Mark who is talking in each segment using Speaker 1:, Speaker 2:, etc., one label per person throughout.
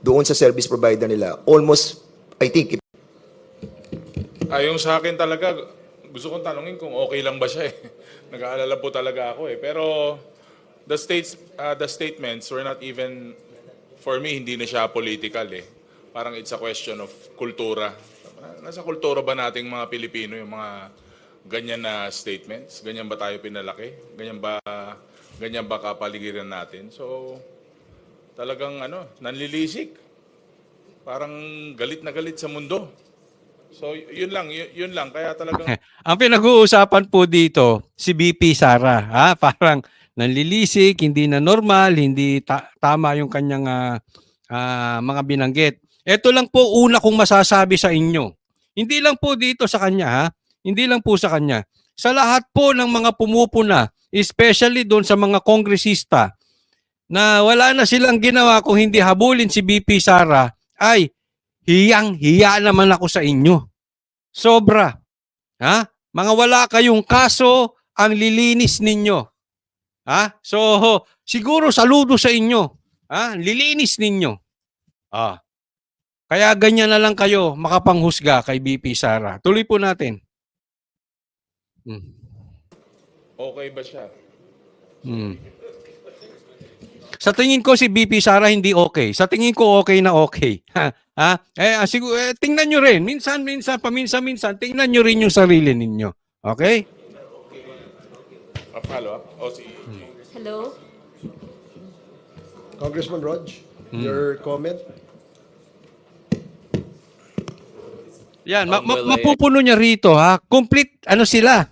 Speaker 1: doon sa service provider nila. Almost, I think,
Speaker 2: Yung sa akin talaga, gusto kong tanungin kung okay lang ba siya eh. Nag-aalala po talaga ako eh. Pero the statements were not even, for me, hindi na siya political eh. Parang it's a question of kultura. Nasa kultura ba nating mga Pilipino yung mga ganyan na statements? Ganyan ba tayo pinalaki? Ganyan ba kapaligiran natin? So, talagang nanlilisik. Parang galit na galit sa mundo. So, yun lang. Kaya talagang
Speaker 3: Ang pinag-uusapan po dito, si BP Sara. Parang nanlilisik, hindi na normal, hindi tama yung kanyang mga binanggit. Ito lang po una kong masasabi sa inyo. Hindi lang po dito sa kanya, Hindi lang po sa kanya. Sa lahat po ng mga pumupuna, especially doon sa mga kongresista, na wala na silang ginawa kung hindi habulin si BP Sara, ay hiyang-hiya naman ako sa inyo. Sobra. Mga wala kayong kaso, ang lilinis ninyo. So, siguro saludo sa inyo. Lilinis ninyo. Kaya ganyan na lang kayo makapanghusga kay BP Sara. Tuloy po natin.
Speaker 2: okay ba siya?
Speaker 3: Sa tingin ko si BP Sara hindi okay. Sa tingin ko okay na okay. Siguro, tingnan nyo rin. Paminsan-minsan, tingnan nyo rin yung sarili ninyo. Okay?
Speaker 2: Follow up?
Speaker 4: Hello?
Speaker 5: Congressman Rog, your comment?
Speaker 3: Yan, mapupuno niya rito, Complete, sila?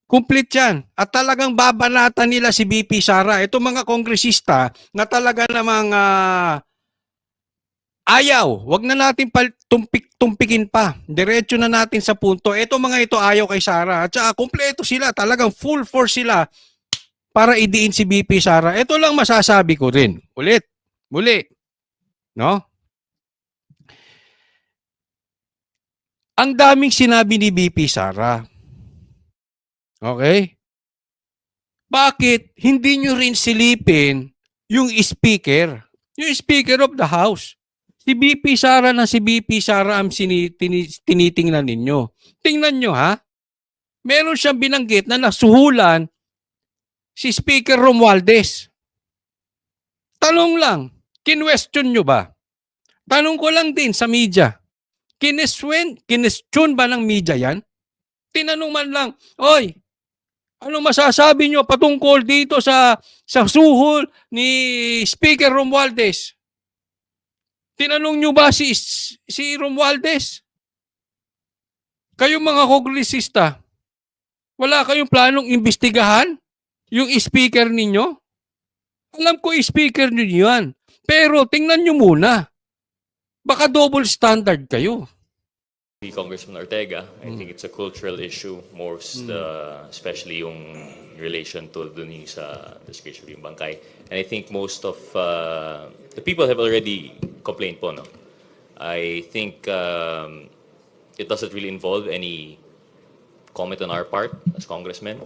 Speaker 3: Complete yan. At talagang babanatan nila si BP Sara. Ito mga kongresista na talaga namang ayaw. Wag na natin tumpikin pa. Diretso na natin sa punto. Ito mga ito ayaw kay Sara. At saka kompleto sila. Talagang full force sila para idiin si BP Sara. Ito lang masasabi ko rin. Muli. No? Ang daming sinabi ni BP Sara. Okay? Bakit hindi nyo rin silipin yung speaker? Yung speaker of the house. Si BP Sara ang tinitingnan ninyo. Tingnan nyo Meron siyang binanggit na nasuhulan si Speaker Romualdez. Tanong lang, kinwestiyon nyo ba? Tanong ko lang din sa media. Kinestyon ba ng media yan? Tinanong man lang, oy, ano masasabi nyo patungkol dito sa suhol ni Speaker Romualdez? Tinanong nyo ba si Romualdez? Kayong mga kongresista, wala kayong planong imbestigahan yung speaker ninyo? Alam ko speaker ninyo yan. Pero tingnan nyo muna. Baka double standard kayo.
Speaker 6: Congressman Ortega, I think it's a cultural issue, especially yung relation to dun sa discretion yung bangkay. And I think most of the people have already complained po, no? I think it doesn't really involve any comment on our part as congressmen,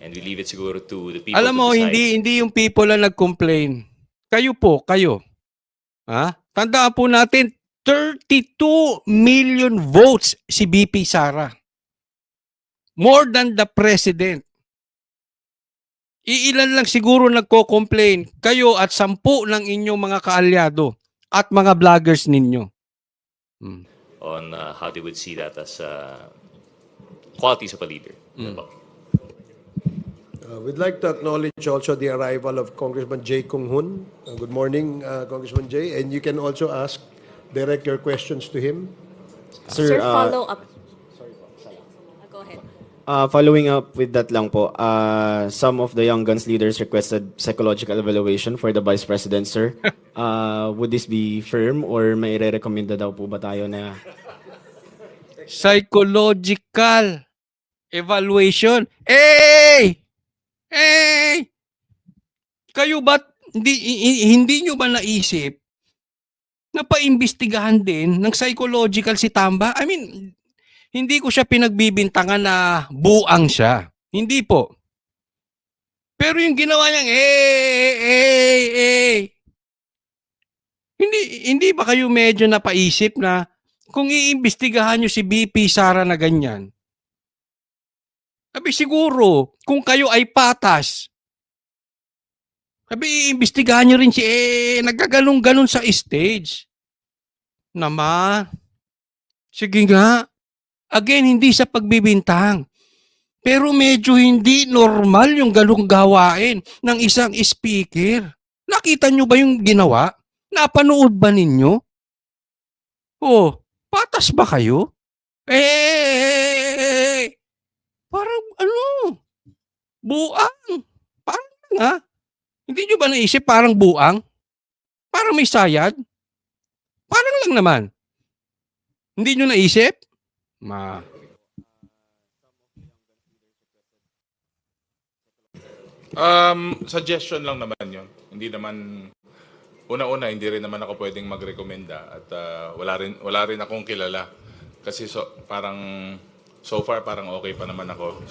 Speaker 6: and we leave it siguro to the people
Speaker 3: Alam mo,
Speaker 6: to decide.
Speaker 3: hindi yung people ang nag-complain. Kayo. Tandaan po natin, 32 million votes si BP Sara. More than the president. Iilan lang siguro nagko-complain, kayo at 10 ng inyong mga kaalyado at mga vloggers ninyo.
Speaker 6: On how they would see that as qualities of a leader.
Speaker 5: We'd like to acknowledge also the arrival of Congressman Jay Kung Hoon. Good morning, Congressman Jay. And you can also direct your questions to him.
Speaker 4: Sir, follow up. Go ahead.
Speaker 7: Following up with that lang po, some of the Young Guns leaders requested psychological evaluation for the Vice President, sir. Would this be firm or may re-recommenda daw po ba tayo na...
Speaker 3: Psychological evaluation. Hey! Kayo ba, hindi nyo ba naisip na paimbestigahan din ng psychological si Tamba? I mean, hindi ko siya pinagbibintangan na buang siya. Hindi po. Pero yung ginawa niyang, Hindi ba kayo medyo napaisip na kung iimbestigahan nyo si BP Sara na ganyan, sabi siguro, kung kayo ay patas, sabi iimbestigahan nyo rin si nagkaganong-ganon sa stage. Nama, sige nga. Again, hindi sa pagbibintang. Pero medyo hindi normal yung galong gawain ng isang speaker. Nakita nyo ba yung ginawa? Napanood ba ninyo? Oh, patas ba kayo? Parang ano? Buang. Parang nga. Hindi nyo ba naisip parang buang? Parang may sayad? Parang lang naman. Hindi nyo naisip?
Speaker 2: Suggestion lang naman yun. Hindi naman, una-una, hindi rin naman ako pwedeng magrekomenda at wala rin akong kilala. Kasi so far parang okay pa naman ako.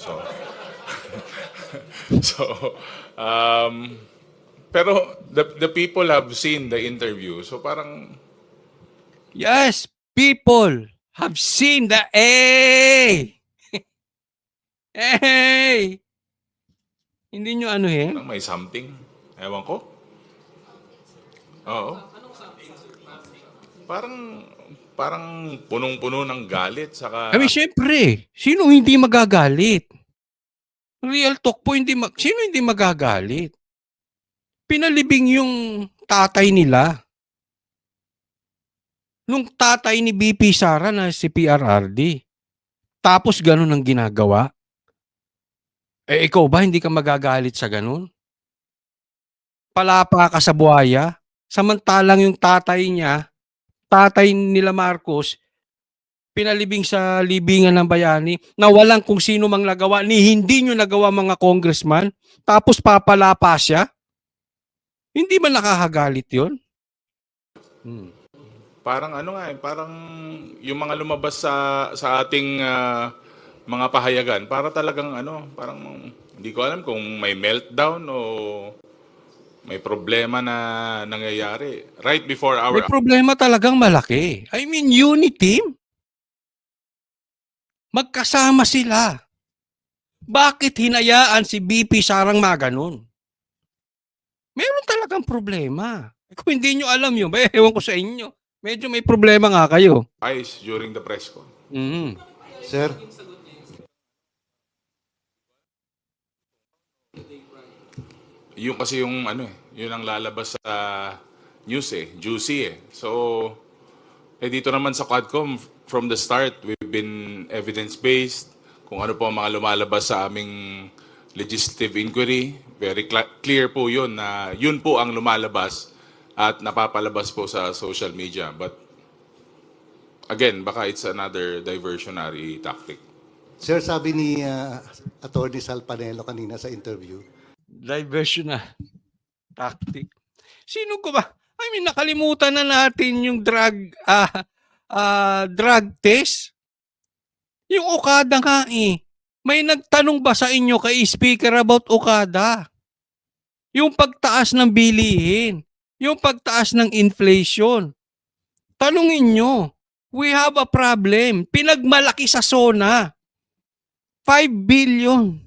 Speaker 2: Pero the people have seen the interview. So parang,
Speaker 3: Yes, people have seen the Hey! Hindi nyo anuhin?
Speaker 2: may something. Ewan ko. Oo. Parang punong-puno ng galit. Saka,
Speaker 3: I mean, syempre, sino hindi magagalit? Real talk po, sino hindi magagalit? Pinalibing yung tatay nila. Nung tatay ni BP Sara na si PRRD. Tapos ganun ang ginagawa. Ikaw ba hindi ka magagalit sa ganun? Palapa ka sa buhaya. Samantalang yung tatay nila Marcos, pinalibing sa libingan ng bayani na walang kung sino mang nagawa ni hindi nyo nagawa mga congressman, tapos papalapa siya? Hindi ba nakakagalit yun?
Speaker 2: parang parang yung mga lumabas sa ating mga pahayagan, para talagang parang hindi ko alam kung may meltdown o may problema na nangyayari right before our
Speaker 3: May problema talagang malaki. I mean, unity. Magkasama sila. Bakit hinayaan si BP Sarang maganon? Meron talagang problema. Kung hindi nyo alam yun, ewan ko sa inyo. Medyo may problema nga kayo.
Speaker 2: eyes during the press con.
Speaker 5: Sir,
Speaker 2: Yung kasi yun ang lalabas sa news juicy So, dito naman sa Quadcom, from the start, we've been evidence-based. Kung ano po ang mga lumalabas sa aming legislative inquiry, very clear po yun na yun po ang lumalabas at napapalabas po sa social media. But, again, baka it's another diversionary tactic.
Speaker 8: Sir, sabi ni Attorney Sal Panelo kanina sa interview,
Speaker 3: Diversion na tactic. Sino ko ba? I mean, nakalimutan na natin yung drug test. Yung Okada nga May nagtanong ba sa inyo kay Speaker about Okada? Yung pagtaas ng bilihin. Yung pagtaas ng inflation. Tanungin nyo. We have a problem. Pinagmalaki sa SONA. 5 billion.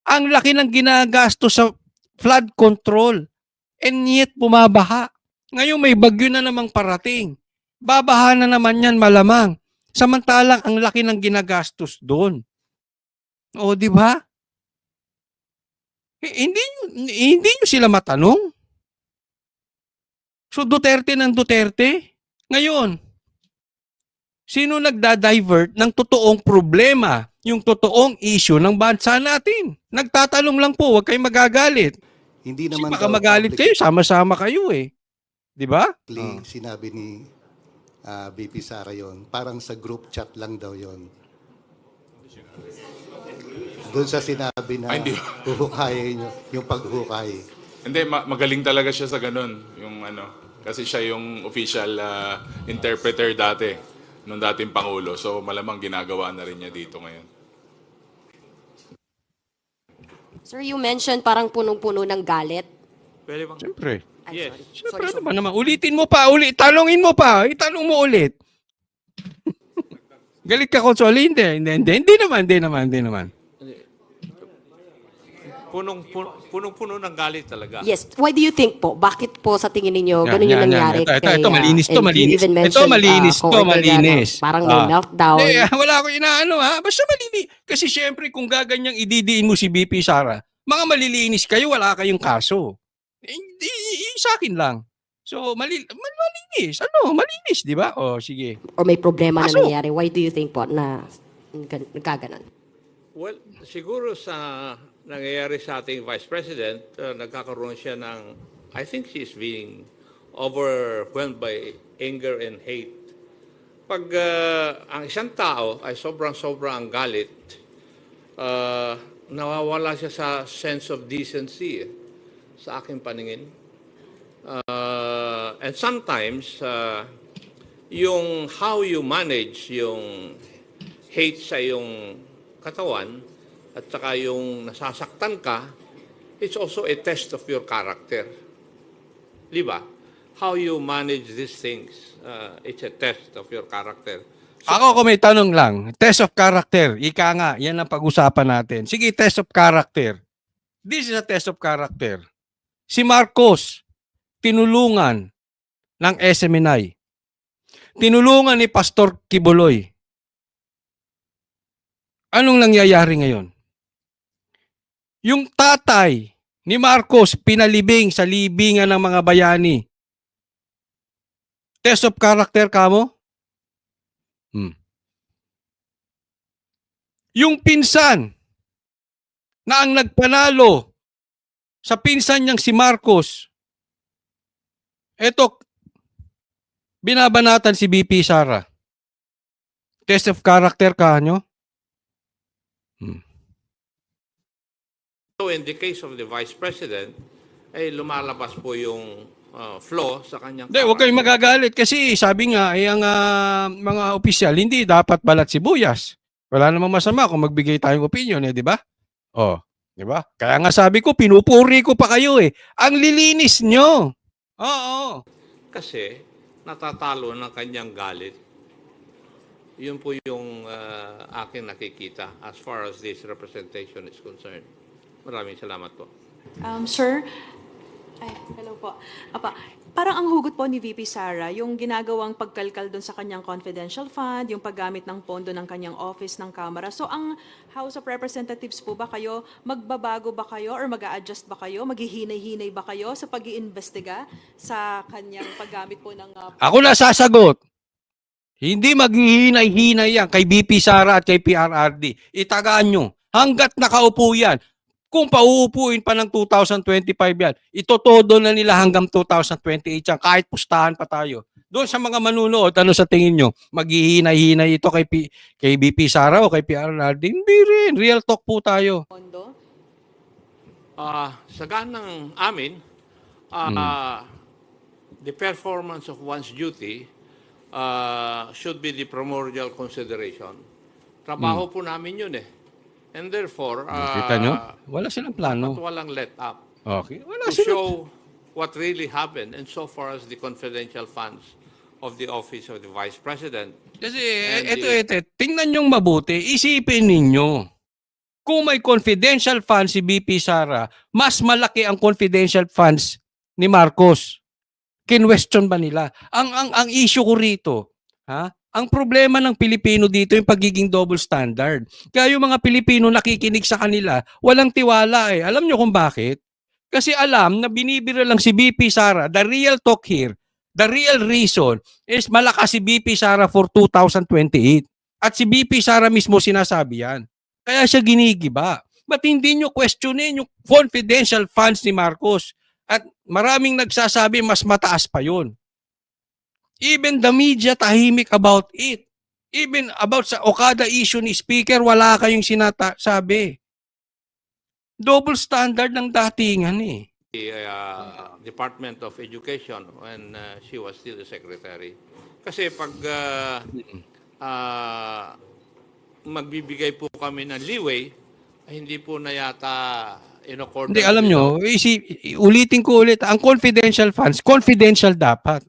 Speaker 3: Ang laki ng ginagasto sa flood control. And yet, bumabaha. Ngayon may bagyo na namang parating. Babaha na naman yan malamang. Samantalang ang laki ng ginagastos doon. O, di ba? Hindi nyo sila matanong. So, Duterte ng Duterte. Ngayon, sino nagda-divert ng totoong problema, yung totoong issue ng bansa natin? Nagtatanong lang po, huwag kayong magagalit.
Speaker 8: hindi
Speaker 3: Kasi
Speaker 8: naman
Speaker 3: baka
Speaker 8: daw
Speaker 3: magalit kayo, sama-sama kayo Di ba?
Speaker 8: publicly sinabi ni BP Sara yon. Parang sa group chat lang daw yon. Doon sa sinabi na
Speaker 2: Hindi.
Speaker 8: huhukayin nyo, yung paghukay.
Speaker 2: Hindi, magaling talaga siya sa ganun. Kasi siya yung official interpreter dati, nung dating Pangulo. So malamang ginagawa na rin niya dito ngayon.
Speaker 4: Sir, you mentioned parang punong-puno ng galit.
Speaker 3: Siyempre.
Speaker 4: I'm
Speaker 9: Yes.
Speaker 4: sorry.
Speaker 3: Siyempre,
Speaker 4: Sorry,
Speaker 3: ano ba naman? Ulitin mo pa, talungin mo pa, itanong mo ulit. Galit ka, Consoli? Hindi naman.
Speaker 9: Punong-puno ng galit talaga.
Speaker 4: Yes. Why do you think po? Bakit po sa tingin ninyo ganun yung
Speaker 3: Yan.
Speaker 4: nangyari
Speaker 3: Ito, malinis to,
Speaker 4: and you
Speaker 3: malinis.
Speaker 4: even
Speaker 3: Ito,
Speaker 4: mentioned,
Speaker 3: malinis
Speaker 4: Kung
Speaker 3: to,
Speaker 4: Ortega na
Speaker 3: malinis.
Speaker 4: parang may meltdown.
Speaker 3: Wala akong inaano ha. Basta malinis. Kasi syempre, kung gaganyang ididiin mo si BP Sara, mga malilinis kayo, wala kayong kaso. Hindi, sa akin lang. So, malinis. Malinis, di ba? O, sige.
Speaker 4: Or may problema na
Speaker 3: Kaso-
Speaker 4: nangyayari. Why do you think po na nagkaganon?
Speaker 9: Well, siguro sa nangyayari sa ating Vice President, nagkakaroon siya ng, I think she's being overwhelmed by anger and hate. Pag ang isang tao ay sobrang galit, nawawala siya sa sense of decency sa aking paningin. And sometimes, yung how you manage yung hate sa yung katawan at saka yung nasasaktan ka, it's also a test of your character. Di ba? How you manage these things, it's a test of your character.
Speaker 3: Ako kung may tanong lang, test of character, ika nga, yan ang pag-usapan natin. Sige, test of character. This is a test of character. Si Marcos, tinulungan ng SMNI. Tinulungan ni Pastor Kibuloy. Anong nangyayari ngayon? Yung tatay ni Marcos pinalibing sa libingan ng mga bayani. Test of character kamo? Yung pinsan na ang nagpanalo sa pinsan niyang si Marcos, eto, binabanatan si BP Sara. Test of character ka nyo?
Speaker 9: So in the case of the Vice President, ay lumalabas po yung flaw sa kanyang
Speaker 3: Hindi, huwag kayong magagalit kasi sabi nga, ang mga opisyal, hindi dapat balat sibuyas. Wala namang masama kung magbigay tayong opinion, di ba? Oh, di ba? Kaya nga sabi ko, pinupuri ko pa kayo eh. Ang lilinis nyo. Oo.
Speaker 9: Kasi natatalo ng kanyang galit. Yun po yung aking nakikita as far as this representation is concerned. Maraming salamat po.
Speaker 10: Sir, hello po. Parang ang hugot po ni VP Sara, yung ginagawang pagkalkal doon sa kanyang confidential fund, yung paggamit ng pondo ng kanyang office ng Kamara. So ang House of Representatives po ba kayo, magbabago ba kayo or mag-a-adjust ba kayo, maghihinay-hinay ba kayo sa pag-iimbestiga sa kanyang paggamit po ng...
Speaker 3: Ako na sasagot. Hindi maghihinay-hinay yan kay BP Sara at kay PRRD. Itagaan nyo. Hanggat nakaupo yan. Kung pauupuin pa ng 2025 yan, itotodo na nila hanggang 2028 yan. Kahit pustahan pa tayo. Doon sa mga manunood, ano sa tingin nyo? Maghihinay-hinay ito kay BP Sara o kay PRRD? Hindi rin. Real talk po tayo.
Speaker 10: Pondo?
Speaker 9: Sa ganang amin, the performance of one's duty should be the primordial consideration. Trabaho po namin yun eh. And therefore,
Speaker 3: Kita nyo? Wala silang plano.
Speaker 9: at walang let up
Speaker 3: Okay. Wala
Speaker 9: to
Speaker 3: silang
Speaker 9: show what really happened and so far as the confidential funds of the office of the Vice President.
Speaker 3: Kasi
Speaker 9: And
Speaker 3: ito, tingnan nyong mabuti, isipin ninyo. Kung may confidential funds si BP Sara, mas malaki ang confidential funds ni Marcos. Kinwestiyon ba nila? Ang issue ko rito, ang problema ng Pilipino dito yung pagiging double standard. Kaya yung mga Pilipino nakikinig sa kanila, walang tiwala eh. Alam nyo kung bakit? Kasi alam na binibiro lang si BP Sara. The real talk here, the real reason is malakas si BP Sara for 2028. At si BP Sara mismo sinasabi yan. Kaya siya ginigiba. Ba't hindi nyo questionin yung confidential funds ni Marcos? At maraming nagsasabi mas mataas pa yun. Even the media tahimik about it. Even about sa Okada issue ni Speaker, wala kayong sinasabi. Double standard ng datingan eh.
Speaker 9: The Department of Education when she was still the secretary. Kasi pag magbibigay po kami ng leeway hindi po na yata in accordance
Speaker 3: Hindi, alam
Speaker 9: with
Speaker 3: nyo, ulitin ko ulit, ang confidential funds, confidential dapat.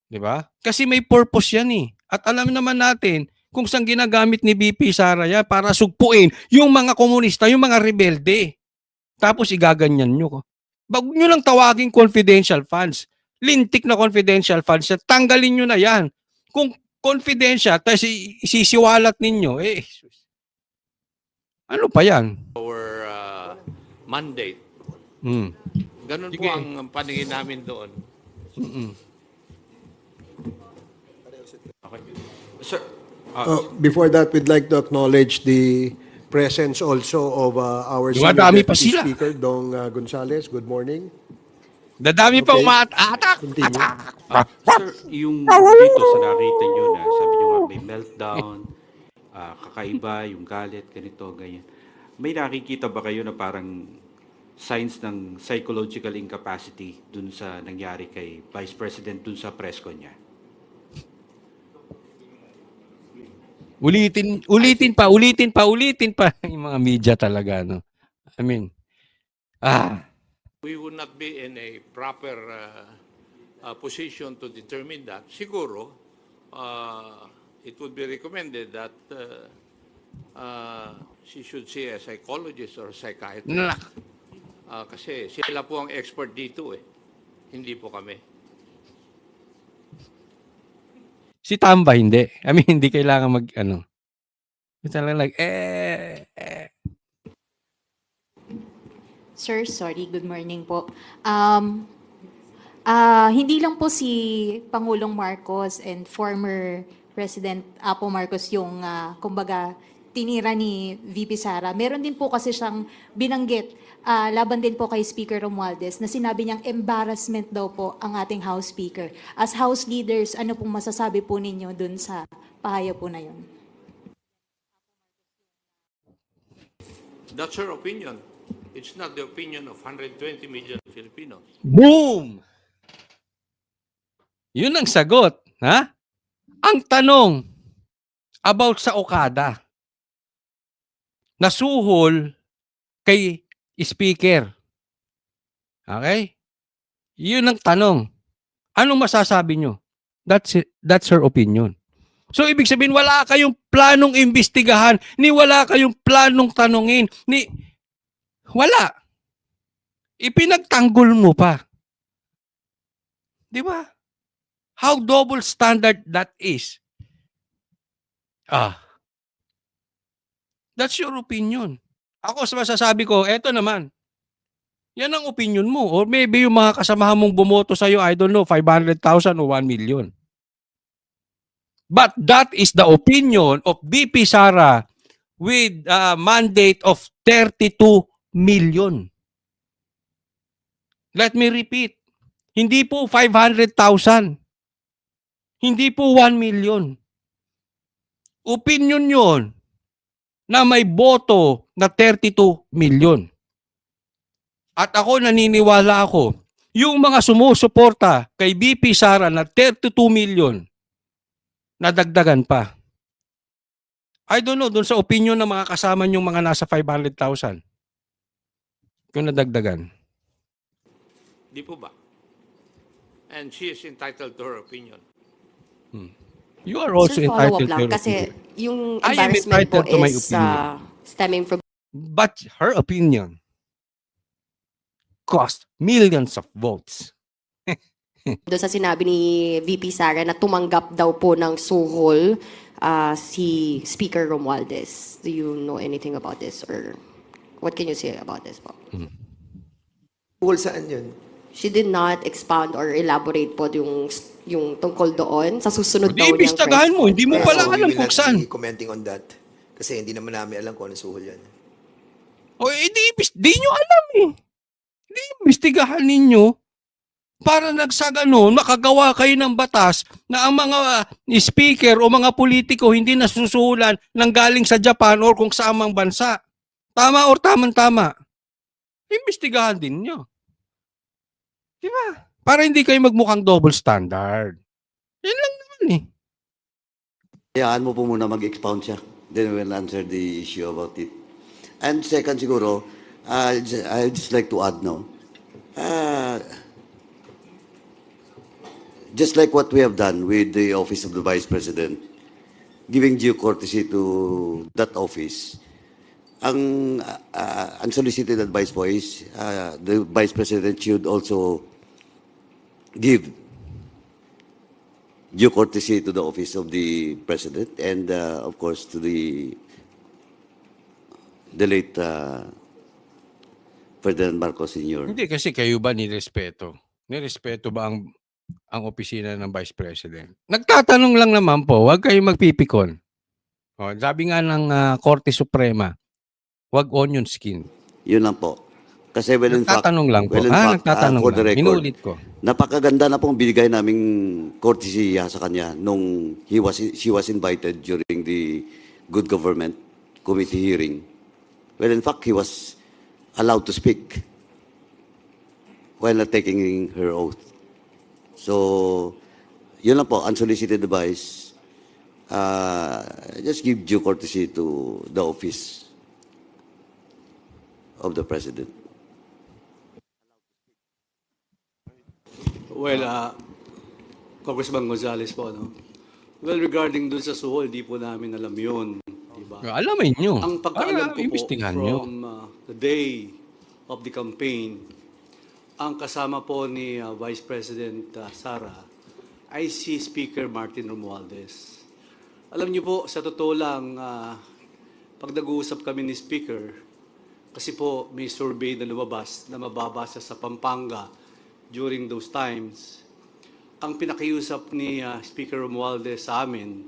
Speaker 3: Di ba? Kasi may purpose yan eh. At alam naman natin kung saan ginagamit ni BP Sara yan para sugpuin yung mga komunista, yung mga rebelde. Tapos igaganyan nyo. Bago nyo lang tawagin confidential funds. Lintik na confidential funds. Tanggalin nyo na yan. Kung confidential, tapos isisiwalat ninyo, ano pa yan?
Speaker 9: our mandate.
Speaker 3: Hmm.
Speaker 9: Ganun
Speaker 3: Sige.
Speaker 9: po ang paningin namin doon.
Speaker 11: Sir,
Speaker 5: Before that, we'd like to acknowledge the presence also of our
Speaker 3: Dumadami pa
Speaker 5: Deputy
Speaker 3: sila.
Speaker 5: Speaker, Dong Gonzales. Good morning.
Speaker 3: Dadami pa
Speaker 5: Okay.
Speaker 3: umaatak.
Speaker 5: Continue.
Speaker 11: sir, yung dito sa nakita nyo na sabi nyo nga may meltdown, kakaiba, yung galit, ganito, ganyan. May nakikita ba kayo na parang signs ng psychological incapacity dun sa nangyari kay Vice President dun sa press con niya?
Speaker 3: Ulitin pa yung mga media talaga, no. I mean,
Speaker 9: We would not be in a proper position to determine that. Siguro, it would be recommended that she should see a psychologist or a psychiatrist.
Speaker 3: nak.
Speaker 9: Kasi sila po ang expert dito eh. Hindi po kami.
Speaker 3: Si Tamba hindi. I mean, hindi kailangan It's like,
Speaker 12: Sir, sorry, good morning po. Hindi lang po si Pangulong Marcos and former President Apo Marcos yung, kumbaga, tinira ni VP Sara. Meron din po kasi siyang binanggit laban din po kay Speaker Romualdez na sinabi niyang embarrassment daw po ang ating House Speaker. As House leaders, ano pong masasabi po ninyo dun sa pahayag po na yun?
Speaker 9: That's her opinion. It's not the opinion of 120 million Filipinos.
Speaker 3: boom! Yun ang sagot. Ha? Ang tanong about sa Okada. Nasuhol kay Speaker. Okay? Yun ang tanong. Anong masasabi nyo? That's her opinion. So, ibig sabihin, wala kayong planong imbestigahan, ni wala kayong planong tanungin, ni wala. Ipinagtanggol mo pa. Di ba? How double standard that is. That's your opinion. Ako sa masasabi ko, eto naman. Yan ang opinion mo. Or maybe yung mga kasamahan mong bumoto sa'yo, I don't know, 500,000 o 1 million. But that is the opinion of BP Sara with a mandate of 32 million. Let me repeat. Hindi po 500,000. Hindi po 1 million. Opinion yon na may boto na 32 million. At ako naniniwala ako, yung mga sumusuporta kay BP Sara na 32 million, nadagdagan pa. I don't know, dun sa opinion ng mga kasama niyong mga nasa 500,000. Kung nadagdagan.
Speaker 9: Di po ba? And she is entitled to her opinion.
Speaker 3: You are also
Speaker 4: Sir, follow-up
Speaker 3: entitled to
Speaker 4: lang
Speaker 3: your
Speaker 4: kasi
Speaker 3: opinion.
Speaker 4: yung
Speaker 3: I am
Speaker 4: embarrassment po
Speaker 3: entitled to my
Speaker 4: is
Speaker 3: opinion.
Speaker 4: stemming from
Speaker 3: But her opinion cost millions of votes.
Speaker 4: doon sa sinabi ni VP Sara na tumanggap daw po ng suhol si Speaker Romualdez. Do you know anything about this or what can you say about this po?
Speaker 1: Tungkol saan yun?
Speaker 4: She did not expound or elaborate po yung tungkol doon sa susunod
Speaker 3: Di
Speaker 4: daw niyang
Speaker 3: imbestigahan mo, hindi mo
Speaker 4: press
Speaker 3: pala
Speaker 1: So, we
Speaker 3: alam
Speaker 1: will
Speaker 3: kung
Speaker 1: not
Speaker 3: saan.
Speaker 1: be commenting on that. Kasi hindi naman namin alam kung ano suhol yan.
Speaker 3: O di nyo alam eh. Di imbestigahan ninyo para nagsagano, nakagawa kayo ng batas na ang mga speaker o mga politiko hindi nasusuhulan ng galing sa Japan or kung saan mang bansa. Tama or tamang-tama. Imbestigahan din nyo. Di ba? Para hindi kayo magmukhang double standard. Yan lang naman eh.
Speaker 13: Hayaan mo po muna mag-expound siya. Then we'll answer the issue about it. And second siguro, I'd just like to add, no, just like what we have done with the office of the Vice President, giving due courtesy to that office, ang unsolicited advice po is the Vice President should also give due courtesy to the office of the President and, of course, to the late Ferdinand Marcos Sr.
Speaker 3: Hindi kasi kayo ba nirespeto? Nirespeto ba ang opisina ng Vice President? Nagtatanong lang naman po, huwag kayong magpipikon. O, sabi nga ng Korte Suprema, huwag onion skin.
Speaker 13: Yun lang po. Kasi
Speaker 3: Nagtatanong lang po. Nagtatanong
Speaker 13: for the
Speaker 3: lang.
Speaker 13: record,
Speaker 3: Inulit ko.
Speaker 13: napakaganda na pong binigay naming courtesy sa kanya nung she was invited during the Good Government Committee hearing. Well, in fact, he was allowed to speak while not taking her oath. So, yun lang po, unsolicited advice. Just give due courtesy to the office of the President.
Speaker 14: Well, Congressman Gonzales po, no? Well, regarding dun sa suhol, di po namin alam yun. Diba?
Speaker 3: Alamin nyo.
Speaker 14: Ang pagkaalam ko po,
Speaker 3: imbestigahan nyo.
Speaker 14: from the day of the campaign, ang kasama po ni Vice President Sara ay si Speaker Martin Romualdez. Alam niyo po, sa totoo lang, pag nag-uusap kami ni Speaker, kasi po may survey na lumabas na mababasa sa Pampanga during those times, ang pinakiusap ni Speaker Romualdez sa amin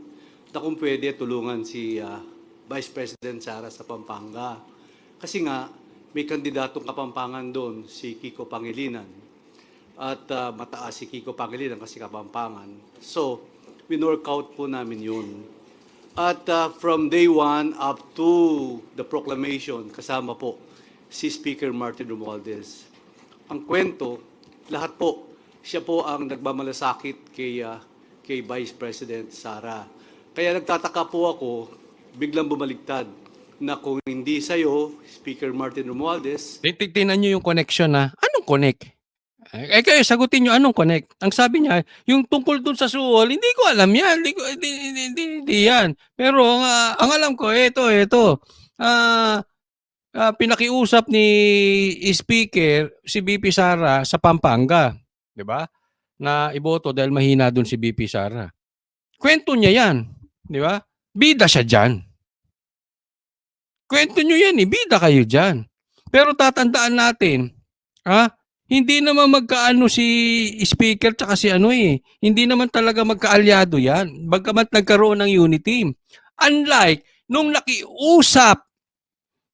Speaker 14: na kung pwede tulungan si Vice President Sara sa Pampanga. Kasi nga, may kandidatong Kapampangan doon, si Kiko Pangilinan. At mataas si Kiko Pangilinan kasi Kapampangan. So, winork out po namin yun. At from day one up to the proclamation, kasama po si Speaker Martin Romualdez. Ang kwento, lahat po, siya po ang nagmamalasakit kay Vice President Sara. Kaya nagtataka po ako, biglang bumaligtad, na kung hindi sa'yo, Speaker Martin Romualdez.
Speaker 3: Tingnan nyo yung connection na, anong connect? Kayo, sagutin nyo, anong connect? Ang sabi niya, yung tungkol dun sa suhol, hindi ko alam yan. Hindi yan. Pero ang alam ko, ito. Pinakiusap ni Speaker si BP Sara sa Pampanga, 'di ba? Na iboto dahil mahina doon si BP Sara. Kwento niya 'yan, 'di ba? Bida siya diyan. Kwento niyo 'yan, bida kayo diyan. Pero tatandaan natin, hindi naman magkaano si Speaker tsaka si hindi naman talaga magkaalyado 'yan. Bagamat nagkaroon ng unity. Unlike nung nakiusap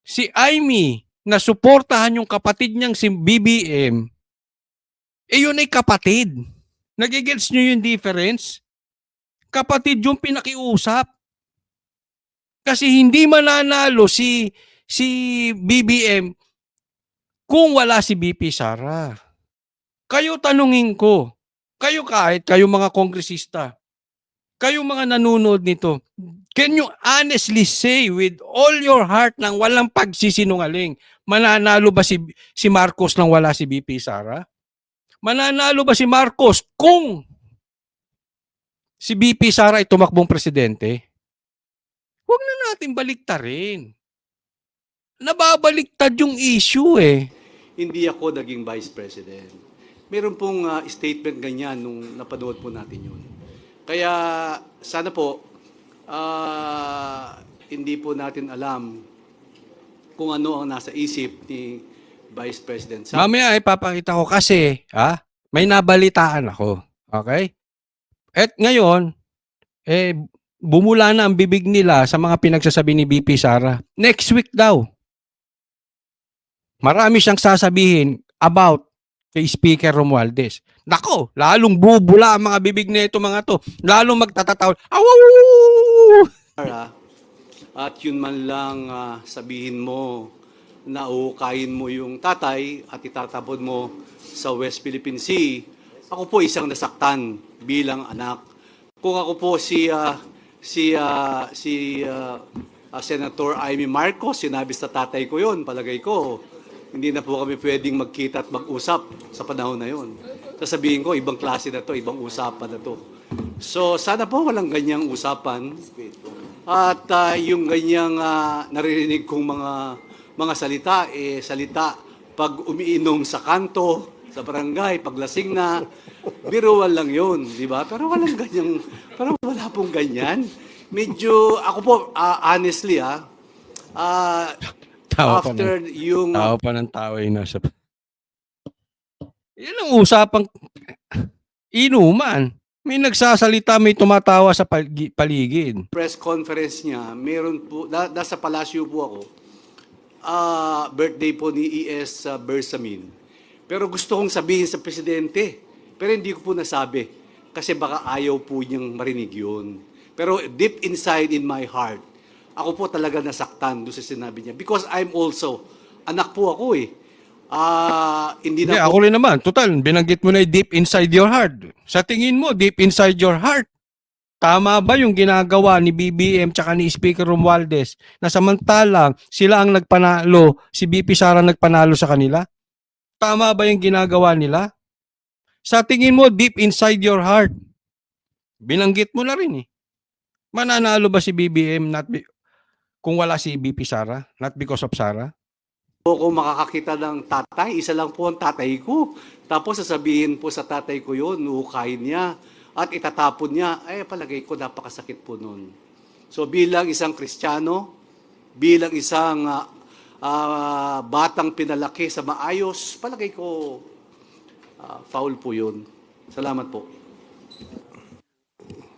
Speaker 3: si Amy na suportahan yung kapatid niyang si BBM, yun ay kapatid. Nagigets niyo yung difference? Kapatid yung pinakiusap. Kasi hindi mananalo si BBM kung wala si BP Sara. Kayo tanungin ko, kayo mga kongresista, kayo mga nanonood nito, can you honestly say with all your heart nang walang pagsisinungaling, mananalo ba si Marcos nang wala si BP Sara? Mananalo ba si Marcos kung si BP Sara ay tumakbong presidente? Huwag na natin baliktarin. Nababaliktad yung issue
Speaker 14: Hindi ako naging Vice President. Meron pong statement ganyan nung napanood po natin yun. Kaya sana po, hindi po natin alam kung ano ang nasa isip ni Vice President Sara.
Speaker 3: Mamaya ipapakita ko kasi, may nabalitaan ako. Okay? At ngayon, bumula na ang bibig nila sa mga pinagsasabi ni BP Sara. Next week daw. Marami siyang sasabihin about kay Speaker Romualdez. Nako, lalong bubula ang mga bibig na ito mga to. Lalong magtatataw.
Speaker 14: At yun man lang sabihin mo na ukayin mo yung tatay at itatapon mo sa West Philippine Sea. Ako po isang nasaktan bilang anak. Kung ako po si Senator Amy Marcos, sinabi sa tatay ko yon, palagay ko, hindi na po kami pwedeng magkita at mag-usap sa panahon na yon. Sasabihin ko, ibang klase na to, ibang usapan na to. So sana po walang ganyang usapan. At yung ganyang naririnig kong mga salita, salita pag umiinom sa kanto, sa barangay, paglasing na, biruan lang yun, di ba? Pero walang ganyang, parang wala pong ganyan. Medyo, ako po, honestly, after yung...
Speaker 3: Tao pa ng tao ay nasa... Yan ang usapang inuman. May nagsasalita, may tumatawa sa paligid.
Speaker 14: press conference niya, meron po, nasa palasyo po ako, birthday po ni E.S. Bersamin. Pero gusto kong sabihin sa presidente, pero hindi ko po nasabi kasi baka ayaw po niyang marinig yun. Pero deep inside in my heart, ako po talaga nasaktan doon sa sinabi niya. Because I'm also, anak po ako eh. Hindi na
Speaker 3: Ako rin naman. Total, binanggit mo na deep inside your heart. Sa tingin mo, deep inside your heart, tama ba yung ginagawa ni BBM tsaka ni Speaker Romualdez na samantalang sila ang nagpanalo, si BP Sara nagpanalo sa kanila? Tama ba yung ginagawa nila? Sa tingin mo, deep inside your heart, binanggit mo na rin eh. Mananalo ba si BBM kung wala si BP Sara? Not because of Sara?
Speaker 14: Kung makakakita ng tatay, isa lang po ang tatay ko. Tapos sasabihin po sa tatay ko yun, nuhukayin niya at itatapon niya. Ay, palagay ko napakasakit po nun. So bilang isang Kristiyano, bilang isang batang pinalaki sa maayos, palagay ko foul po yun. Salamat po.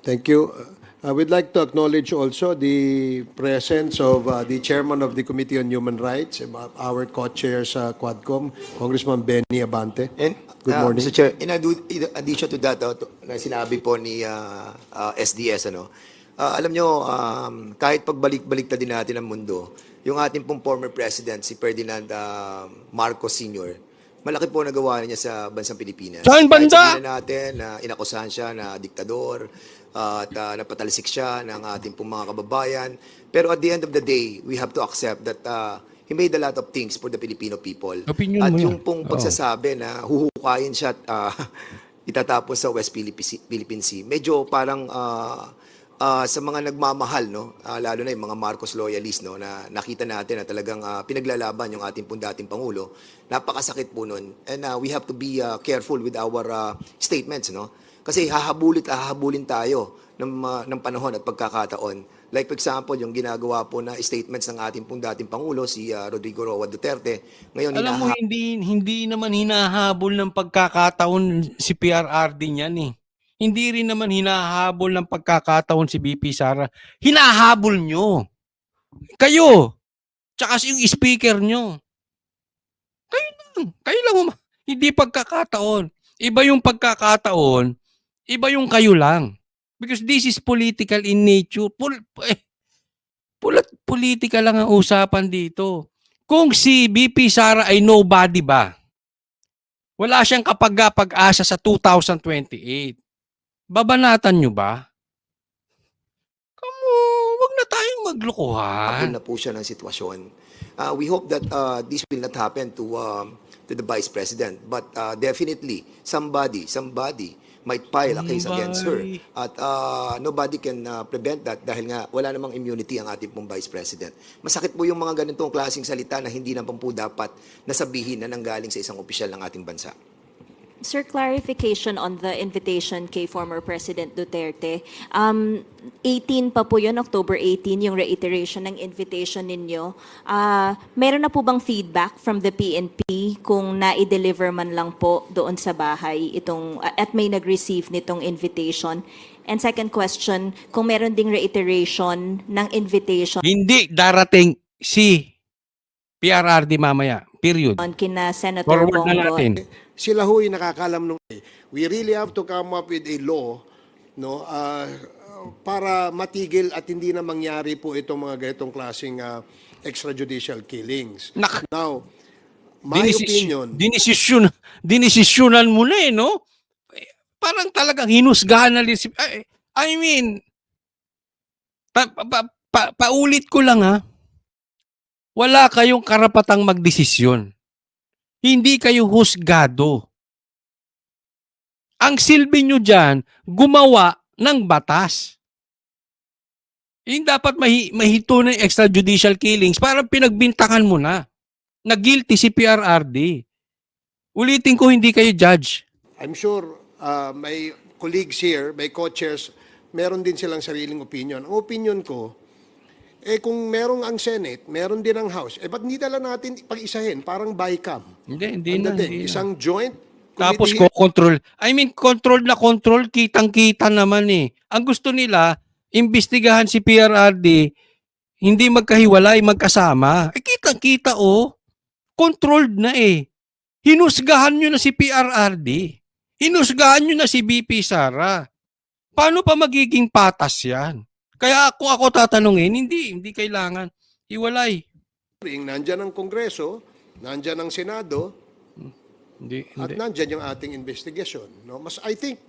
Speaker 5: Thank you. I would like to acknowledge also the presence of the chairman of the Committee on Human Rights, our co-chair sa Quadcom, Congressman Benny Abante.
Speaker 1: And,
Speaker 5: Good morning.
Speaker 1: Mr. Chair, in addition to that, na sinabi po ni SDS, alam nyo, kahit pagbalik-balik na din natin ang mundo, yung ating pong former president, si Ferdinand Marcos Sr., malaki po nagawa niya sa bansang Pilipinas.
Speaker 3: Saan banda?
Speaker 1: Kahit sabihin natin na inakusahan siya na diktador, at napatalisik siya ng ating pong mga kababayan. Pero at the end of the day, we have to accept that he made a lot of things for the Filipino people.
Speaker 3: Opinion
Speaker 1: At
Speaker 3: mo
Speaker 1: yung
Speaker 3: yan.
Speaker 1: pong pagsasabi na huhukayin siya at itatapos sa West Philippine Sea, medyo parang sa mga nagmamahal, lalo na yung mga Marcos loyalists, na nakita natin na talagang pinaglalaban yung ating pong dating Pangulo, napakasakit po nun. And we have to be careful with our statements, kasi hahabulin tayo ng panahon at pagkakataon. Like for example, yung ginagawa po na statements ng ating pong dating Pangulo, si Rodrigo Roa Duterte. Ngayon,
Speaker 3: Alam mo, hindi naman hinahabol ng pagkakataon si PRRD niyan eh. Hindi rin naman hinahabol ng pagkakataon si BP Sara. Hinahabol nyo. Kayo. Tsaka yung speaker nyo. Kayo lang. Hindi pagkakataon. Iba yung pagkakataon, iba yung kayo lang. Because this is political in nature. Political lang ang usapan dito. Kung si BP Sara ay nobody ba, wala siyang kapag-asa sa 2028. Babanatan nyo ba? Wag na tayong maglokohan.
Speaker 1: na po siya ng sitwasyon. We hope that this will not happen to the Vice President. But definitely, somebody might file a case against her. At nobody can prevent that dahil nga wala namang immunity ang ating pong Vice President. Masakit po yung mga ganitong klaseng salita na hindi naman po dapat nasabihin na nanggaling sa isang opisyal ng ating bansa.
Speaker 15: Sir, clarification on the invitation kay former President Duterte. 18 pa po yun, October 18, yung reiteration ng invitation ninyo. Meron na po bang feedback from the PNP kung na-deliver man lang po doon sa bahay at may nag-receive nitong invitation? And second question, kung meron ding reiteration ng invitation
Speaker 3: Hindi darating si PRRD mamaya. Period.
Speaker 15: kina Senator
Speaker 3: Forward na
Speaker 15: Bongo.
Speaker 3: natin.
Speaker 5: Sila ho'y nakakalam nung we really have to come up with a law para matigil at hindi na mangyari po itong mga ganitong klaseng extrajudicial killings. Now, my opinion,
Speaker 3: Dinesisyonan mo na no? Parang talagang hinusgahan na I mean, Paulit ko lang ha, wala kayong karapatang magdesisyon. Hindi kayo husgado. Ang silbi nyo dyan, gumawa ng batas. Yung dapat mahito ng extrajudicial killings, parang pinagbintangan mo na guilty si PRRD. Ulitin ko, hindi kayo judge.
Speaker 5: I'm sure may colleagues here, may co-chairs, meron din silang sariling opinion. Ang opinion ko, kung merong ang Senate, meron din ang House, ba't hindi dala natin pag-isahin? Parang BICAM.
Speaker 3: Hindi na.
Speaker 5: Isang joint
Speaker 3: Tapos
Speaker 5: committee.
Speaker 3: control. I mean, control na control, kitang-kita naman eh. Ang gusto nila, imbestigahan si PRRD, hindi magkahiwalay, magkasama. Kitang-kita oh. Controlled na eh. Hinusgahan nyo na si PRRD. Hinusgahan nyo na si BP Sara. Paano pa magiging patas yan? Kaya kung ako tatanungin, hindi kailangan hiwalay.
Speaker 5: Nandyan ang Kongreso, nandyan ang Senado, at nandyan yung ating investigation. No? I think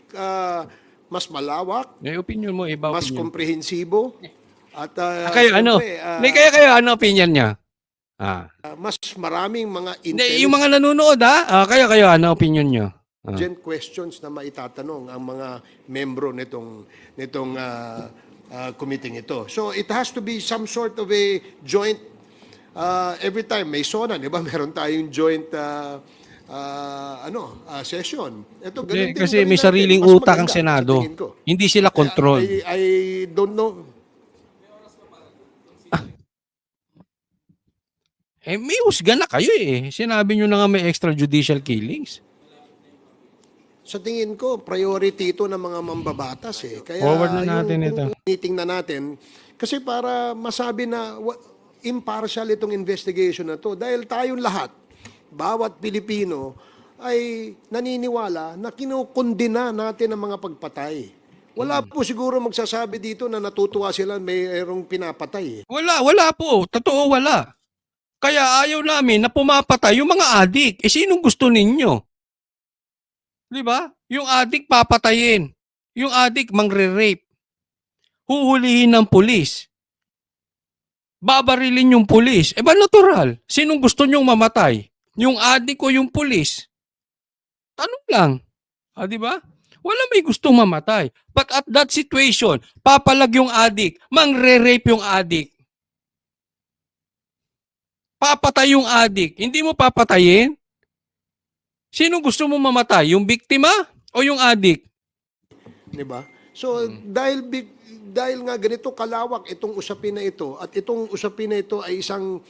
Speaker 5: mas malawak,
Speaker 3: may opinion mo, iba
Speaker 5: mas
Speaker 3: opinion.
Speaker 5: komprehensibo, at
Speaker 3: Kayo ano? Kaya ano opinion niya?
Speaker 5: mas maraming mga
Speaker 3: Yung mga nanonood kayo ano opinion niyo?
Speaker 5: intelligent questions na maitatanong ang mga membro nitong committee ito. So it has to be some sort of a joint, every time may SONA, di ba? Meron tayong joint session. Ito, ganun din
Speaker 3: Kasi
Speaker 5: gawin
Speaker 3: may
Speaker 5: natin.
Speaker 3: sariling
Speaker 5: Mas
Speaker 3: utak ang
Speaker 5: maganda,
Speaker 3: Senado.
Speaker 5: sa tingin ko.
Speaker 3: Hindi sila control.
Speaker 5: I don't know.
Speaker 3: May husga na kayo eh. Sinabi nyo na nga may extrajudicial killings.
Speaker 5: Sa tingin ko, priority ito ng mga mambabatas eh. Kaya
Speaker 3: Forward na natin ito.
Speaker 5: Meeting na natin, kasi para masabi na impartial itong investigation na to. Dahil tayong lahat, bawat Pilipino, ay naniniwala na kinukundina natin ang mga pagpatay. Wala po siguro magsasabi dito na natutuwa sila mayroong pinapatay.
Speaker 3: Wala po. Totoo wala. Kaya ayaw namin na pumapatay yung mga adik. Sinong gusto ninyo? Di ba? Yung adik papatayin. Yung adik mangre-rape. Huhulihin ng pulis. Babarilin yung pulis. Ba natural? Sinong gusto nyong mamatay? Yung adik o yung pulis? Tanong lang. Di ba? Wala may gustong mamatay. But at that situation, papalag yung adik, mangre-rape yung adik. Papatay yung adik. Hindi mo papatayin? Sino gusto mo mamatay? Yung biktima o yung adik?
Speaker 5: Di ba? So, dahil nga ganito kalawak itong usapin na ito, at itong usapin na ito ay isang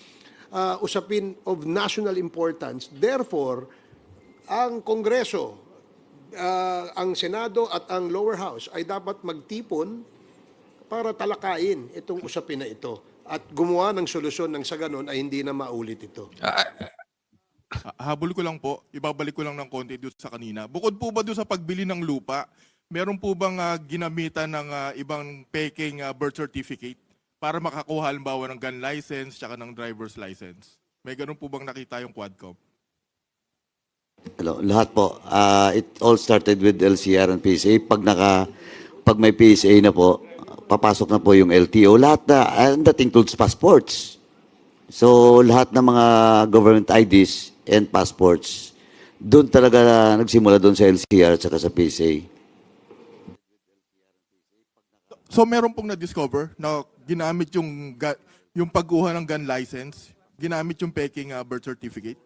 Speaker 5: usapin of national importance, therefore, ang Kongreso, ang Senado at ang lower house ay dapat magtipon para talakayin itong usapin na ito at gumawa ng solusyon ng sa ganon ay hindi na maulit ito.
Speaker 16: Habol ko lang po, ibabalik ko lang ng konti doon sa kanina. Bukod po ba doon sa pagbili ng lupa, meron po bang ginamitan ng ibang peking birth certificate para makakuha halimbawa ng gun license tsaka ng driver's license? May ganun po bang nakita yung Quadcom?
Speaker 13: Hello, lahat po. It all started with LCR and PSA. Pag may PSA na po, papasok na po yung LTO. Lahat na, and that includes passports. So, lahat ng mga government IDs and passports, doon talaga nagsimula doon sa LCR at saka sa PSA.
Speaker 16: So, meron pong na-discover na ginamit yung pagkuha ng gun license, ginamit yung peking birth certificate?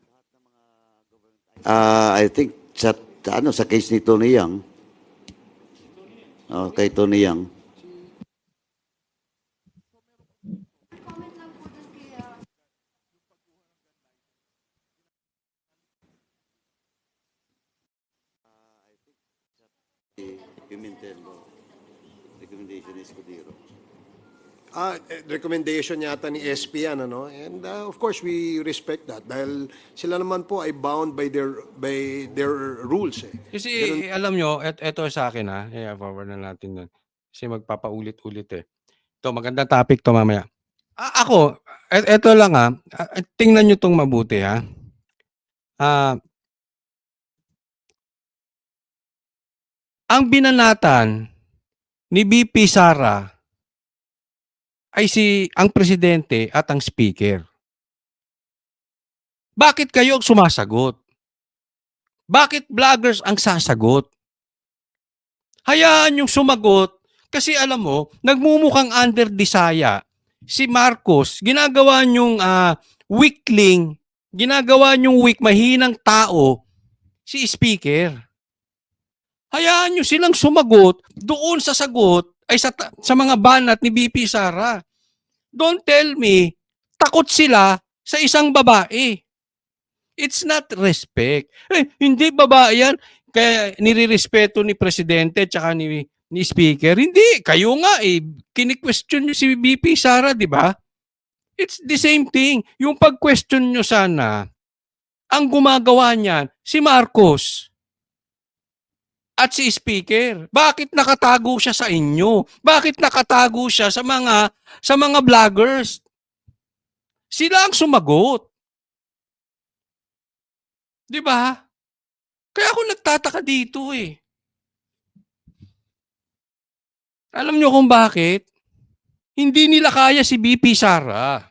Speaker 13: I think sa case ni Tony Yang, kay Tony Yang, recommendation is Cudero.
Speaker 5: Recommendation yata ni SP yan, ano? And of course, we respect that dahil sila naman po ay bound by their rules.
Speaker 3: Kasi alam nyo, eto sa akin forward na natin yun. Kasi magpapaulit-ulit eh. Ito, magandang topic to mamaya. Ako, eto lang tingnan nyo tong mabuti ang binanatan ni BP Sara ay ang presidente at ang speaker. Bakit kayo ang sumasagot? Bakit vloggers ang sasagot? Hayaan yung sumagot kasi alam mo, nagmumukhang under disaya si Marcos, ginagawa niyong weakling, ginagawa niyong weak, mahinang tao, si speaker. Hayaan niyo silang sumagot doon sa sagot ay sa mga banat ni BP Sara. Don't tell me, takot sila sa isang babae. It's not respect. Hindi babae yan. Kaya nirirespeto ni Presidente tsaka ni Speaker. Hindi. Kayo nga kini-question nyo si BP Sara, di ba? It's the same thing. Yung pag-question nyo sana, ang gumagawa niyan, si Marcos at si Speaker. Bakit nakatago siya sa inyo? Bakit nakatago siya sa mga vloggers? Sila ang sumagot. Di ba? Kaya ako nagtataka dito Alam nyo kung bakit? Hindi nila kaya si BP Sara.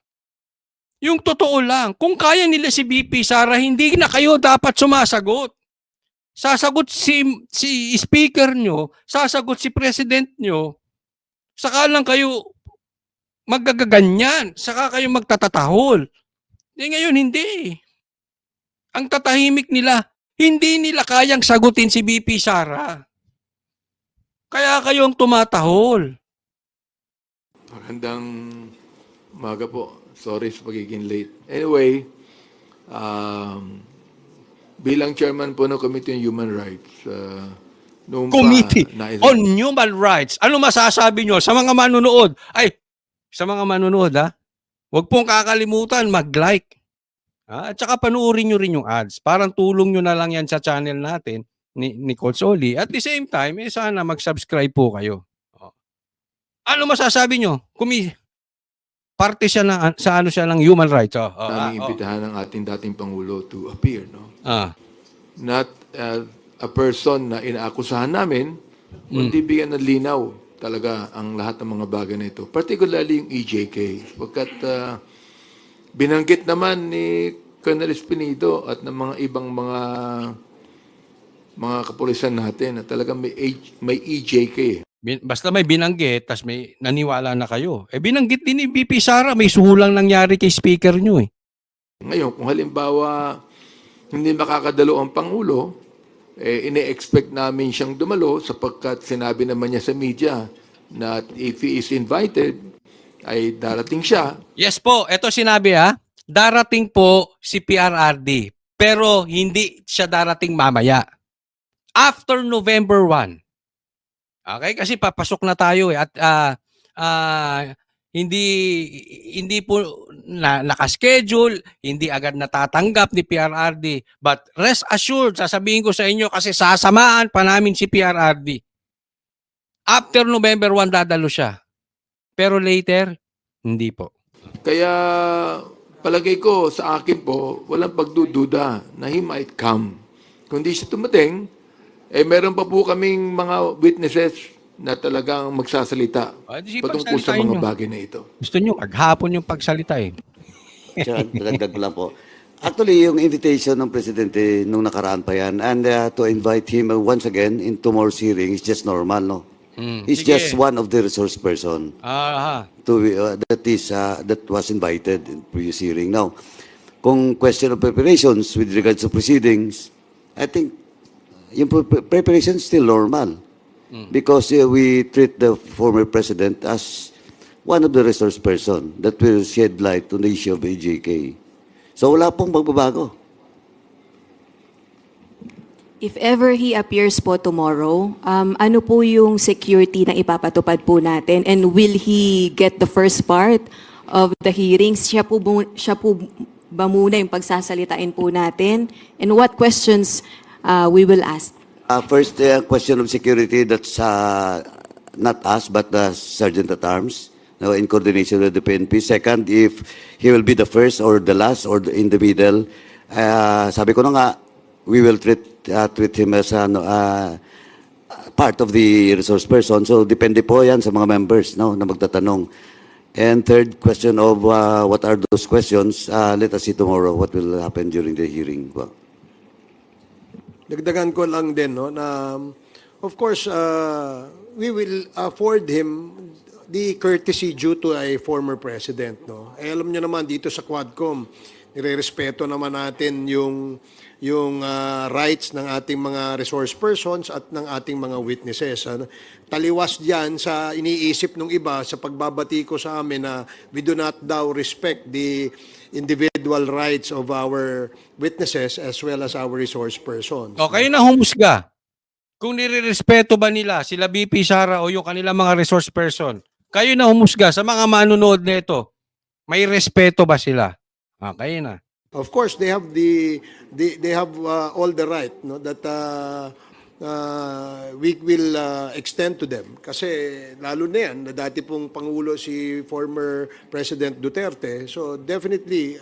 Speaker 3: Yung totoo lang, kung kaya nila si BP Sara, hindi na kayo dapat sumasagot. Sasagot si speaker nyo, sasagot si president nyo, saka lang kayo magagaganyan, saka kayo magtatatahol. Ngayon, hindi. Ang tatahimik nila, hindi nila kayang sagutin si BP Sara. Kaya kayong tumatahol.
Speaker 17: Magandang umaga po. Sorry sa pagiging late. Anyway, bilang chairman po ng Committee on Human Rights,
Speaker 3: Committee on Human Rights. Ano masasabi nyo sa mga manunood? Sa mga manunood huwag pong kakalimutan mag-like. At saka panuorin nyo rin yung ads. Parang tulong nyo na lang yan sa channel natin ni Coach Oli. At the same time, sana mag-subscribe po kayo. Ano masasabi nyo? Parte siya sa ano siya ng human rights.
Speaker 17: Naming imbitahan ng ating dating Pangulo to appear. No? Not a person na inaakusahan namin, kundi bigyan ng linaw talaga ang lahat ng mga bagay na ito. Particularly yung EJK. Pagkat binanggit naman ni Colonel Espinido at ng mga ibang mga kapulisan natin na talagang may EJK.
Speaker 3: Basta may binanggit, tas may naniwala na kayo. Binanggit din ni BP Sara, may suhulang nangyari kay speaker nyo
Speaker 17: Ngayon, kung halimbawa hindi makakadalo ang Pangulo, ine-expect namin siyang dumalo sapagkat sinabi naman niya sa media na if he is invited, ay darating siya.
Speaker 3: Yes po, eto sinabi darating po si PRRD, pero hindi siya darating mamaya. After November 1. Okay, kasi papasok na tayo at hindi po nakaschedule, hindi agad natatanggap ni PRRD. But rest assured, sasabihin ko sa inyo kasi sasamaan pa namin si PRRD. After November 1 dadalo siya. Pero later, hindi po.
Speaker 17: Kaya palagay ko sa akin po, walang pagdududa na he might come. Kung di siya tumating, meron pa po kaming mga witnesses na talagang magsasalita patungkol sa mga bagay na ito.
Speaker 3: Gusto nyo, maghapon yung pagsalita
Speaker 13: Dagdag ko lang po. Actually, yung invitation ng Presidente nung nakaraan pa yan, and to invite him once again in tomorrow's hearing is just normal, no? He's just one of the resource person that was invited in previous hearing. Now, kung question of preparations with regards to proceedings, I think yung preparation is still normal because we treat the former president as one of the resource person that will shed light on the issue of AJK. So wala pong magbabago.
Speaker 15: If ever he appears po tomorrow, ano po yung security na ipapatupad po natin? And will he get the first part of the hearings? Siya po ba muna yung pagsasalitain po natin? And what questions we will ask?
Speaker 13: First, question of security, that's not us, but the Sergeant at Arms, in coordination with the PNP. Second, if he will be the first or the last or in the middle, sabi ko na nga, we will treat him as part of the resource person. So, depende po yan sa mga members na magtatanong. And third question of what are those questions? Let us see tomorrow what will happen during the hearing.
Speaker 5: Dagdagan ko lang din, no, na of course, we will afford him the courtesy due to a former president, no. Alam niyo naman dito sa Quadcom, nirerespeto naman natin yung rights ng ating mga resource persons at ng ating mga witnesses. Ano? Taliwas diyan sa iniisip ng iba sa pagbabati ko sa amin na we do not daw respect the individual rights of our witnesses as well as our resource persons.
Speaker 3: O, kayo na humusga. Kung nirerespeto ba nila sila BP Sara o yung kanilang mga resource person, kayo na humusga sa mga manunood nito. May respeto ba sila? Kayo na.
Speaker 5: Of course, they have they have all the right, no, that we will extend to them. Kasi lalo na yan, na dati pong Pangulo si former President Duterte. So definitely,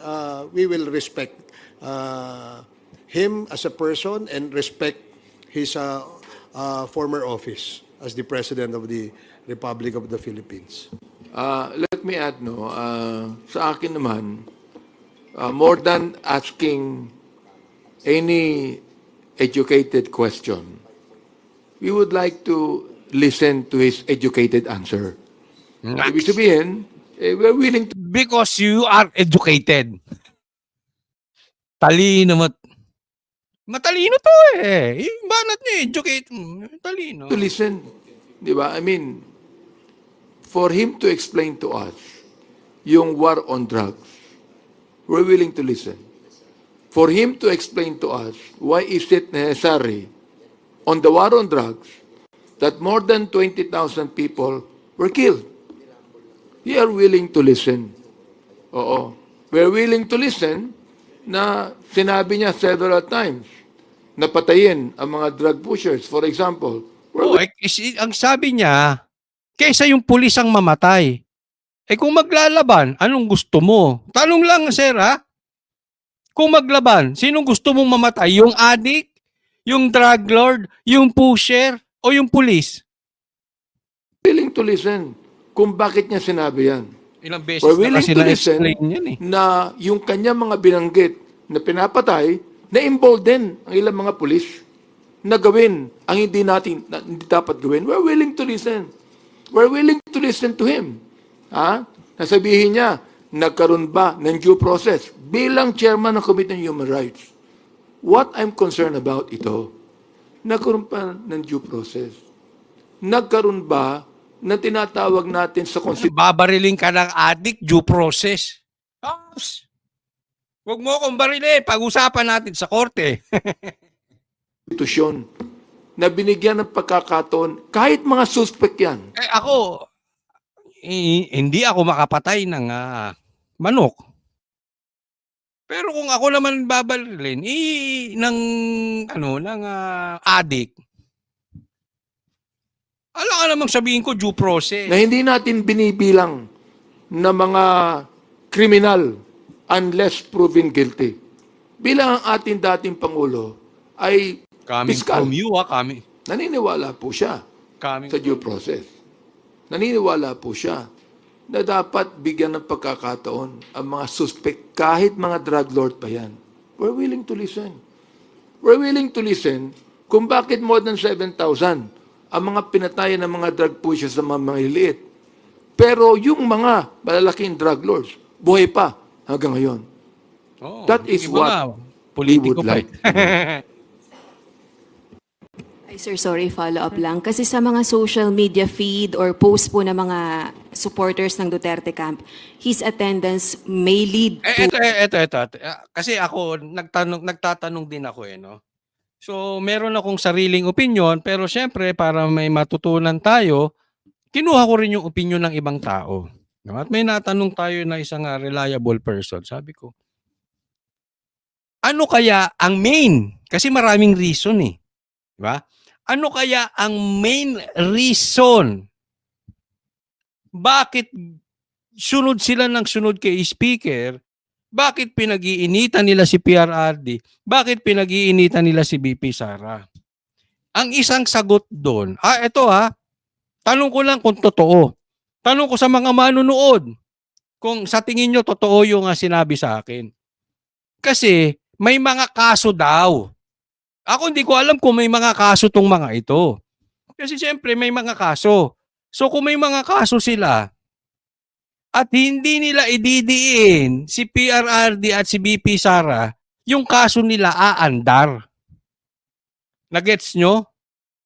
Speaker 5: we will respect him as a person and respect his former office as the President of the Republic of the Philippines.
Speaker 17: Let me add, no, sa akin naman, more than asking any educated question, we would like to listen to his educated answer. Ibig sabihin, we're willing to...
Speaker 3: Because you are educated. Talino matalino to eh. Yung banat niya, educate. Talino.
Speaker 17: To listen. Di ba? I mean, for him to explain to us yung war on drugs, we're willing to listen. For him to explain to us why is it necessary on the war on drugs that more than 20,000 people were killed. We are willing to listen. Oo. We're willing to listen na sinabi niya several times na patayin ang mga drug pushers. For example,
Speaker 3: ang sabi niya, kaysa yung pulis ang mamatay. Kung maglalaban, anong gusto mo? Tanong lang, sir, ha? Kung maglaban, sinong gusto mong mamatay? Yung addict, yung drug lord, yung pusher, o yung pulis?
Speaker 17: Willing to listen kung bakit niya sinabi yan.
Speaker 3: Ilang beses
Speaker 17: We're
Speaker 3: na
Speaker 17: willing
Speaker 3: kasi
Speaker 17: to listen
Speaker 3: na-explain yan eh.
Speaker 17: na yung kanya mga binanggit na pinapatay, na-embolden ang ilang mga pulis na gawin ang hindi dapat gawin. We're willing to listen. We're willing to listen to him. Nasabihin niya, nagkaroon ba ng due process bilang chairman ng Committee on Human Rights? What I'm concerned about ito, nagkaroon pa ng due process. Nagkaroon ba na tinatawag natin sa
Speaker 3: Babariling ka ng addict, due process. Oops! Huwag mo akong barilin. Pag-usapan natin sa korte.
Speaker 17: Konstitusyon na binigyan ng pagkakataon kahit mga suspect yan.
Speaker 3: Ako, hindi ako makapatay ng manok. Pero kung ako naman babarilin, ng addict, ala ka namang sabihin ko due process.
Speaker 17: Na hindi natin binibilang na mga kriminal unless proven guilty. Bilang ang ating dating Pangulo ay piskal.
Speaker 3: From you, kami.
Speaker 17: Naniniwala po siya sa due process. Naniniwala po siya na dapat bigyan ng pagkakataon ang mga suspect kahit mga drug lord pa yan. We're willing to listen. We're willing to listen kung bakit more than 7,000 ang mga pinatayan ng mga drug pushers sa mga maliliit. Pero yung mga malalaking drug lords, buhay pa hanggang ngayon. That is what we would like.
Speaker 15: Ay, sir, sorry, follow-up lang. Kasi sa mga social media feed or post po ng mga supporters ng Duterte camp, his attendance may lead to...
Speaker 3: Ito. Kasi ako, nagtatanong din ako no? So, meron akong sariling opinion, pero syempre, para may matutunan tayo, kinuha ko rin yung opinion ng ibang tao. At may natanong tayo na isang reliable person. Sabi ko, ano kaya ang main? Kasi maraming reason eh. Diba? Ano kaya ang main reason? Bakit sunod sila ng sunod kay speaker? Bakit pinag-iinitan nila si PRRD? Bakit pinag-iinitan nila si BP Sara? Ang isang sagot doon, tanong ko lang kung totoo. Tanong ko sa mga manunood, kung sa tingin nyo totoo yung sinabi sa akin. Kasi may mga kaso daw. Ako hindi ko alam kung may mga kaso tong mga ito. Kasi siyempre may mga kaso. So kung may mga kaso sila at hindi nila ididiin si PRRD at si BP Sara, yung kaso nila aandar. Nagets nyo?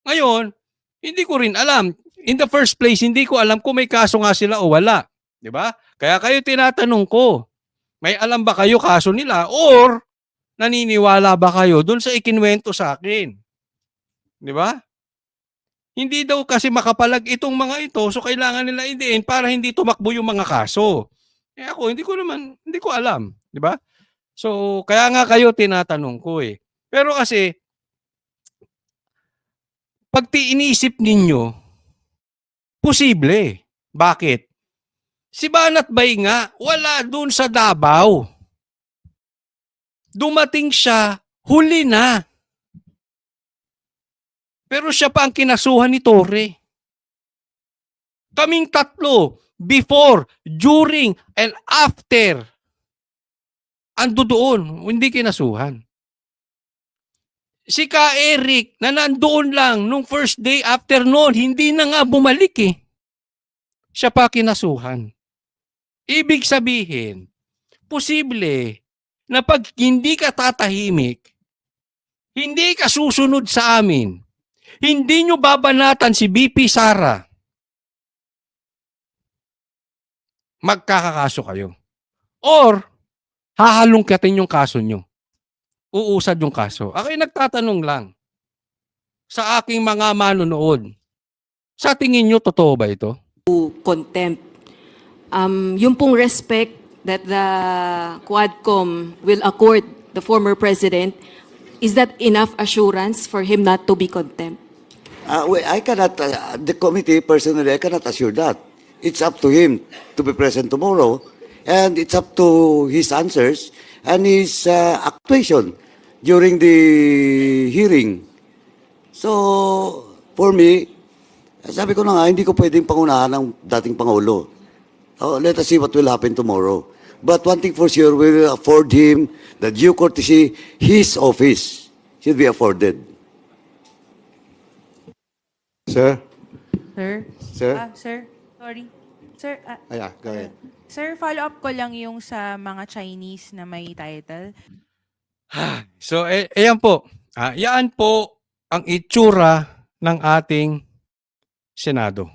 Speaker 3: Ngayon, hindi ko rin alam. In the first place, hindi ko alam kung may kaso nga sila o wala. 'Di ba? Kaya kayo tinatanong ko, may alam ba kayo kaso nila or naniniwala ba kayo doon sa ikinwento sa akin? 'Di ba? Hindi daw kasi makapalag itong mga ito, so kailangan nila idiin para hindi tumakbo yung mga kaso. Eh ako, hindi ko alam. 'Di ba? So, kaya nga kayo tinatanong ko eh. Pero kasi, pag iniisip ninyo, posible. Bakit? Si Banat Bay nga, wala dun sa Davao. Dumating siya, huli na. Pero siya pa ang kinasuhan ni Torre. Kaming tatlo, before, during, and after, ando doon, hindi kinasuhan. Si Ka Eric, na nandoon lang nung first day after noon, hindi na nga bumalik eh. Siya pa kinasuhan. Ibig sabihin, posible na pag hindi ka tatahimik, hindi ka susunod sa amin, hindi nyo babanatan si BP Sara, magkakakaso kayo. Or, hahalungkatin yung kaso nyo. Uusad yung kaso. Ako'y nagtatanong lang sa aking mga manonood. Sa tingin nyo, totoo ba ito?
Speaker 10: Contempt. Yung pong respect that the Quadcom will accord the former president, is that enough assurance for him not to be contempt?
Speaker 13: I cannot, the committee personally, I cannot assure that. It's up to him to be present tomorrow, and it's up to his answers and his actuation during the hearing. So, for me, sabi ko na nga, hindi ko pwedeng pangunahan ng dating Pangulo. Let us see what will happen tomorrow. But one thing for sure, we will afford him the due courtesy, his office should be afforded.
Speaker 8: Sir?
Speaker 18: Sir?
Speaker 8: Sir?
Speaker 18: Sir, sorry. Sir,
Speaker 8: Go ahead.
Speaker 18: sir, follow up ko lang yung sa mga Chinese na may title.
Speaker 3: So, ayan po. Yan po ang itsura ng ating Senado.